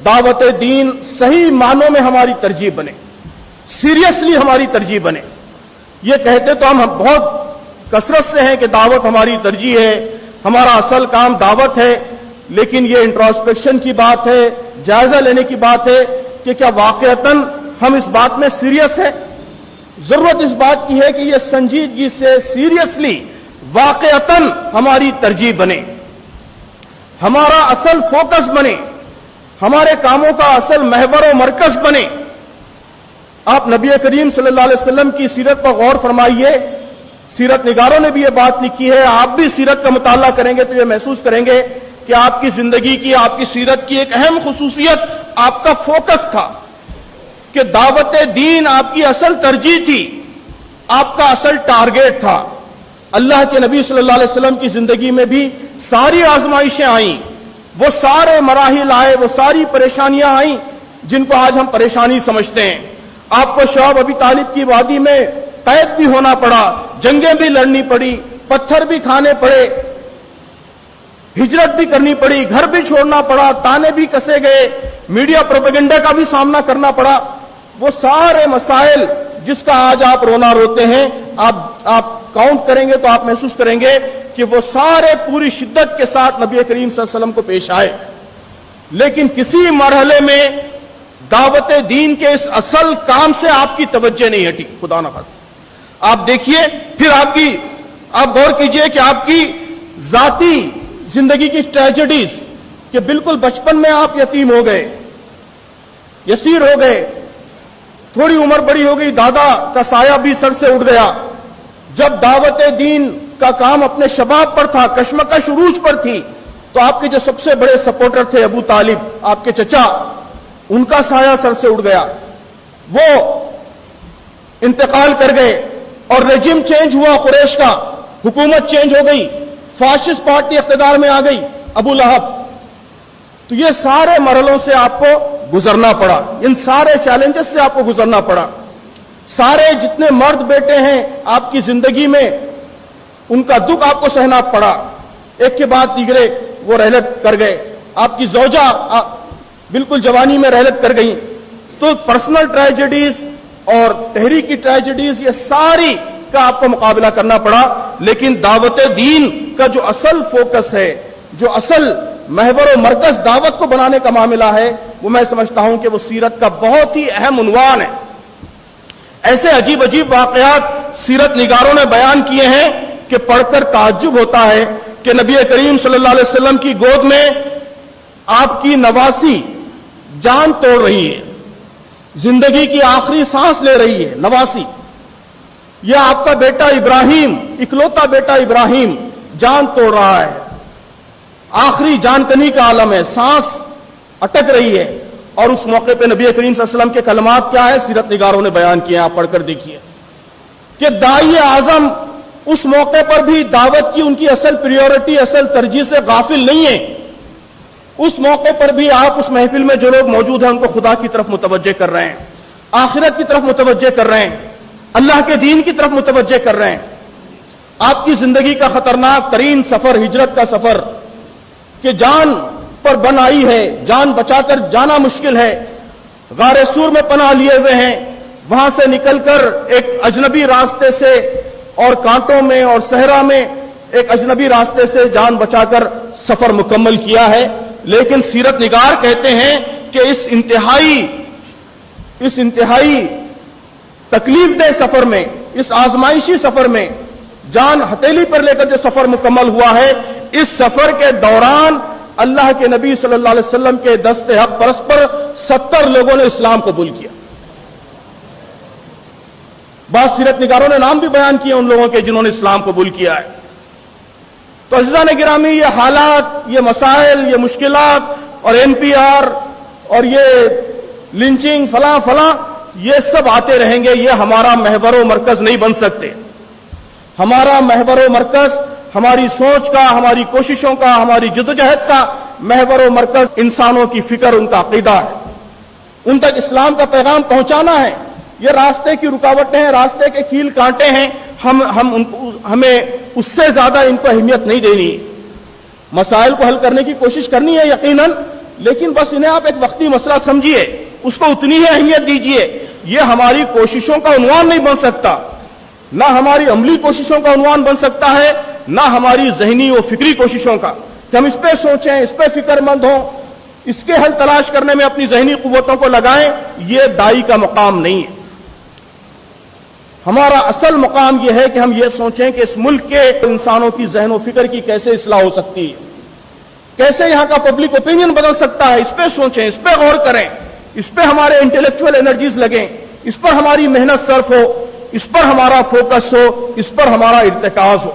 دعوت دین صحیح معنوں میں ہماری ترجیح بنے، سیریسلی ہماری ترجیح بنے. یہ کہتے تو ہم بہت کثرت سے ہیں کہ دعوت ہماری ترجیح ہے، ہمارا اصل کام دعوت ہے، لیکن یہ انٹراسپیکشن کی بات ہے، جائزہ لینے کی بات ہے کہ کیا واقعتاً ہم اس بات میں سیریس ہے. ضرورت اس بات کی ہے کہ یہ سنجیدگی سے سیریسلی واقعتاً ہماری ترجیح بنے، ہمارا اصل فوکس بنے، ہمارے کاموں کا اصل محور و مرکز بنے. آپ نبی کریم صلی اللہ علیہ وسلم کی سیرت پر غور فرمائیے. سیرت نگاروں نے بھی یہ بات لکھی ہے، آپ بھی سیرت کا مطالعہ کریں گے تو یہ محسوس کریں گے کہ آپ کی زندگی کی، آپ کی سیرت کی ایک اہم خصوصیت آپ کا فوکس تھا کہ دعوت دین آپ کی اصل ترجیح تھی، آپ کا اصل ٹارگیٹ تھا. اللہ کے نبی صلی اللہ علیہ وسلم کی زندگی میں بھی ساری آزمائشیں آئیں، وہ سارے مراحل آئے، وہ ساری پریشانیاں آئیں جن کو آج ہم پریشانی سمجھتے ہیں. آپ کو شعیب ابی طالب کی وادی میں قید بھی ہونا پڑا، جنگیں بھی لڑنی پڑی، پتھر بھی کھانے پڑے، ہجرت بھی کرنی پڑی، گھر بھی چھوڑنا پڑا، تانے بھی کسے گئے، میڈیا پروپیگنڈا کا بھی سامنا کرنا پڑا. وہ سارے مسائل جس کا آج آپ رونا روتے ہیں، آپ کاؤنٹ کریں گے تو آپ محسوس کریں گے کہ وہ سارے پوری شدت کے ساتھ نبی کریم صلی اللہ علیہ وسلم کو پیش آئے. لیکن کسی مرحلے میں دعوت دین کے اس اصل کام سے آپ کی توجہ نہیں ہٹی، خدا نہ خواستہ. آپ دیکھیے پھر آپ غور کیجئے کہ آپ کی ذاتی زندگی کی ٹریجڈیز کہ بالکل بچپن میں آپ یتیم ہو گئے، یسیر ہو گئے، تھوڑی عمر بڑی ہو گئی، دادا کا سایہ بھی سر سے اٹھ گیا. جب دعوت دین کا کام اپنے شباب پر تھا، کشمکش عروج پر تھی، تو آپ کے جو سب سے بڑے سپورٹر تھے ابو طالب، آپ کے چچا، ان کا سایہ سر سے اٹھ گیا، وہ انتقال کر گئے اور رجیم چینج ہوا، قریش کا حکومت چینج ہو گئی، فاشسٹ پارٹی اقتدار میں آ گئی، ابو لہب. تو یہ سارے مرحلوں سے آپ کو گزرنا پڑا، ان سارے چیلنجز سے آپ کو گزرنا پڑا. سارے جتنے مرد بیٹے ہیں آپ کی زندگی میں، ان کا دکھ آپ کو سہنا پڑا. ایک کے بعد دیگرے وہ رحلت کر گئے. آپ کی زوجہ بالکل جوانی میں رحلت کر گئی. تو پرسنل ٹریجڈیز اور تحریکی ٹریجڈیز، یہ ساری کا آپ کو مقابلہ کرنا پڑا. لیکن دعوت دین کا جو اصل فوکس ہے، جو اصل محور و مرکز دعوت کو بنانے کا معاملہ ہے، وہ میں سمجھتا ہوں کہ وہ سیرت کا بہت ہی اہم عنوان ہے. ایسے عجیب عجیب واقعات سیرت نگاروں نے بیان کیے ہیں کہ پڑھ کر تعجب ہوتا ہے کہ نبی کریم صلی اللہ علیہ وسلم کی گود میں آپ کی نواسی جان توڑ رہی ہے، زندگی کی آخری سانس لے رہی ہے. نواسی، یہ آپ کا بیٹا ابراہیم، اکلوتا بیٹا ابراہیم جان توڑ رہا ہے، آخری جان کنی کا عالم ہے، سانس اٹک رہی ہے. اور اس موقع پہ نبی کریم صلی اللہ علیہ وسلم کے کلمات کیا ہے، سیرت نگاروں نے بیان کیے ہیں، آپ پڑھ کر دیکھیے کہ داعی اعظم اس موقع پر بھی دعوت کی ان کی اصل پریورٹی، اصل ترجیح سے غافل نہیں ہے. اس موقع پر بھی آپ اس محفل میں جو لوگ موجود ہیں ان کو خدا کی طرف متوجہ کر رہے ہیں، آخرت کی طرف متوجہ کر رہے ہیں، اللہ کے دین کی طرف متوجہ کر رہے ہیں. آپ کی زندگی کا خطرناک ترین سفر، ہجرت کا سفر کہ جان پر بن آئی ہے، جان بچا کر جانا مشکل ہے، غار سور میں پناہ لیے ہوئے ہیں، وہاں سے نکل کر ایک اجنبی راستے سے اور کانٹوں میں اور صحرا میں ایک اجنبی راستے سے جان بچا کر سفر مکمل کیا ہے. لیکن سیرت نگار کہتے ہیں کہ اس انتہائی تکلیف دہ سفر میں، اس آزمائشی سفر میں، جان ہتھیلی پر لے کر جو سفر مکمل ہوا ہے، اس سفر کے دوران اللہ کے نبی صلی اللہ علیہ وسلم کے دست حق پرست پر 70 لوگوں نے اسلام قبول کیا. بعض سیرت نگاروں نے نام بھی بیان کیے ان لوگوں کے جنہوں نے اسلام قبول کیا ہے. تو عزیزان گرامی، یہ حالات، یہ مسائل، یہ مشکلات اور NPR اور یہ لنچنگ فلاں فلاں، یہ سب آتے رہیں گے. یہ ہمارا محور و مرکز نہیں بن سکتے. ہمارا محور و مرکز ہماری سوچ کا، ہماری کوششوں کا، ہماری جدوجہد کا محور و مرکز انسانوں کی فکر، ان کا عقیدہ ہے. ان تک اسلام کا پیغام پہنچانا ہے. یہ راستے کی رکاوٹیں ہیں، راستے کے کیل کانٹے ہیں، ہمیں اس سے زیادہ ان کو اہمیت نہیں دینی. مسائل کو حل کرنے کی کوشش کرنی ہے یقیناً، لیکن بس انہیں آپ ایک وقتی مسئلہ سمجھیے, اس کو اتنی ہی اہمیت دیجیے. یہ ہماری کوششوں کا عنوان نہیں بن سکتا, نہ ہماری عملی کوششوں کا عنوان بن سکتا ہے, نہ ہماری ذہنی و فکری کوششوں کا, کہ ہم اس پہ سوچیں, اس پہ فکر مند ہوں, اس کے حل تلاش کرنے میں اپنی ذہنی قوتوں کو لگائیں. یہ دائی کا مقام نہیں ہے. ہمارا اصل مقام یہ ہے کہ ہم یہ سوچیں کہ اس ملک کے انسانوں کی ذہن و فکر کی کیسے اصلاح ہو سکتی ہے, کیسے یہاں کا پبلک اوپینین بدل سکتا ہے. اس پہ سوچیں, اس پہ غور کریں, اس پہ ہمارے انٹلیکچوئل انرجیز لگیں, اس پر ہماری محنت صرف ہو, اس پر ہمارا فوکس ہو, اس پر ہمارا ارتکاز ہو.